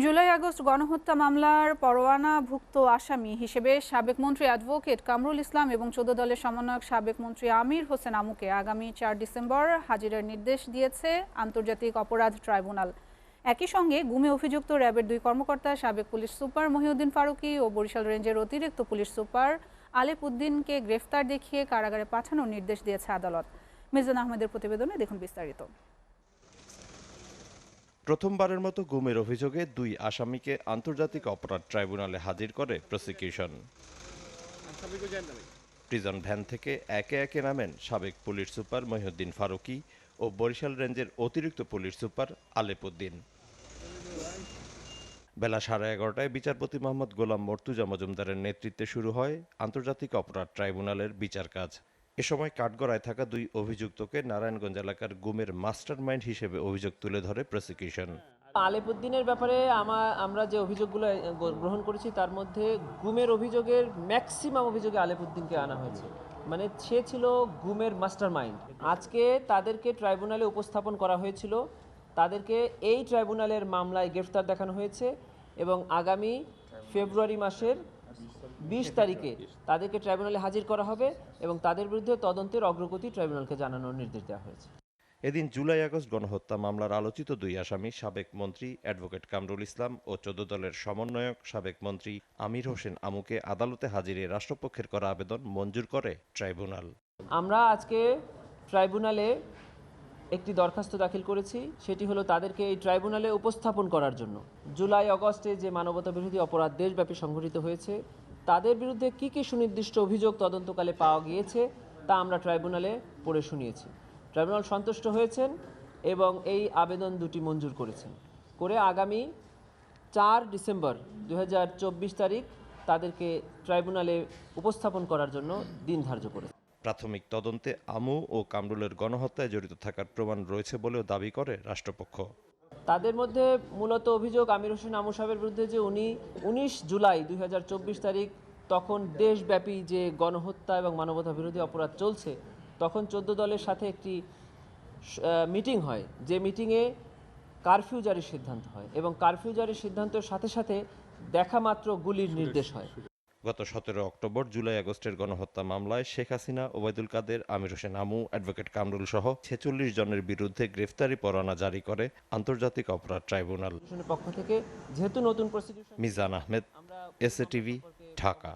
July August গণহত্যা মামলার পরোয়ানাভুক্ত আসামি হিসেবে সাবেক মন্ত্রী অ্যাডভোকেট কামরুল ইসলাম এবং ১৪ দলের সমন্বয়ক সাবেক মন্ত্রী আমির হোসেন আমুকে আগামী ৪ ডিসেম্বর হাজিরার নির্দেশ দিয়েছে আন্তর্জাতিক অপরাধ ট্রাইব্যুনাল। একই সঙ্গে গুমে অভিযুক্ত র্যাবের ২ কর্মকর্তা সাবেক পুলিশ সুপার মহিউদ্দিন ফারুকী ও বরিশাল রেঞ্জের অতিরিক্ত পুলিশ সুপার আলেপ উদ্দিনকে গ্রেফতার দেখিয়ে কারাগারে পাঠানোর নির্দেশ দিয়েছে আদালত। মিজান আহমেদের প্রতিবেদনে দেখুন বিস্তারিত। প্রথমবারের মতো গুমের অভিযোগে ২ আসামিকে আন্তর্জাতিক অপরাধ ট্রাইব্যুনালে হাজির করে প্রসিকিউশন। প্রিজন ভ্যান থেকে একে একে নামেন সাবেক পুলিশ সুপার মহিউদ্দিন ফারুকী ও বরিশাল রেঞ্জের অতিরিক্ত পুলিশ সুপার আলেপ উদ্দিন। বেলা 11:30টায় বিচারপতি মোহাম্মদ গোলাম মর্তুজা মজুমদারের নেতৃত্বে শুরু হয় আন্তর্জাতিক অপরাধ ট্রাইব্যুনালের বিচার কাজ। এ সময় কাঠগড়ায় থাকা ২ অভিযুক্তকে নারায়ণগঞ্জ এলাকার গুমের মাস্টার মাইন্ড হিসেবে অভিযোগ তুলে ধরে প্রসিকিউশন। আলেপ উদ্দিনের ব্যাপারে আমরা যে অভিযোগগুলো গ্রহণ করেছি তার মধ্যে গুমের অভিযোগের ম্যাক্সিমাম অভিযোগে আলেপ উদ্দিনকে আনা হয়েছে, মানে সে ছিল গুমের মাস্টার মাইন্ড। আজকে তাদেরকে ট্রাইব্যুনালে উপস্থাপন করা হয়েছিল, তাদেরকে এই ট্রাইব্যুনালের মামলায় গ্রেফতার দেখানো হয়েছে এবং আগামী ফেব্রুয়ারি মাসের ২০ তারিখে তাদেরকে ট্রাইব্যুনালে হাজির করা হবে এবং তাদের বিরুদ্ধে তদন্তের অগ্রগতি ট্রাইব্যুনালকে জানানোর নির্দেশ দেওয়া হয়েছে। এদিন জুলাই আগস্ট গণহত্যা মামলার আলোচিত ২ আসামি সাবেক মন্ত্রী অ্যাডভোকেট কামরুল ইসলাম ও ১৪ দলের সমন্বয়ক সাবেক মন্ত্রী আমির হোসেন আমুকে আদালতে হাজিরে রাষ্ট্রপক্ষের করা আবেদন মঞ্জুর করে ট্রাইব্যুনাল। আমরা আজকে ট্রাইব্যুনালে একটি দরখাস্ত দাখিল করেছি, সেটি হলো তাদেরকে এই ট্রাইব্যুনালে উপস্থাপন করার জন্য জুলাই আগস্টে যে মানবতা বিরোধী অপরাধ দেশব্যাপী সংঘটিত হয়েছে তাদের বিরুদ্ধে কী কী সুনির্দিষ্ট অভিযোগ তদন্তকালে পাওয়া গিয়েছে তা আমরা ট্রাইব্যুনালে পড়ে শুনিয়েছি। ট্রাইব্যুনাল সন্তুষ্ট হয়েছেন এবং এই আবেদন দুটি মঞ্জুর করেছেন করে আগামী ৪ ডিসেম্বর ২০২৪ তারিখ তাদেরকে ট্রাইব্যুনালে উপস্থাপন করার জন্য দিন ধার্য করেছে। প্রাথমিক তদন্তে আমু ও কামরুলের গণহত্যায় জড়িত থাকার প্রমাণ রয়েছে বলেও দাবি করে রাষ্ট্রপক্ষ। তাদের মধ্যে মূলত অভিযোগ আমির হোসেন আমু সাহেবের বিরুদ্ধে যে উনি ১৯ জুলাই ২০২৪ তারিখ তখন দেশব্যাপী যে গণহত্যা এবং মানবতা বিরোধী অপরাধ চলছে তখন ১৪ দলের সাথে একটি মিটিং হয়, যে মিটিংয়ে কারফিউ জারির সিদ্ধান্ত হয় এবং কারফিউ জারির সিদ্ধান্তের সাথে সাথে দেখা মাত্র গুলির নির্দেশ হয়। গত ১৭ অক্টোবর জুলাই আগস্টের গণহত্যা মামলায় শেখ হাসিনা, ওবায়দুল কাদের, আমির হোসেন আমু, অ্যাডভোকেট কামরুল সহ ৪৬ জনের বিরুদ্ধে গ্রেফতারি পরোয়ানা জারি করে আন্তর্জাতিক অপরাধ ট্রাইব্যুনাল। পক্ষ থেকে যেহেতু নতুন prosecution. Mizan Ahmed, SA TV, Dhaka.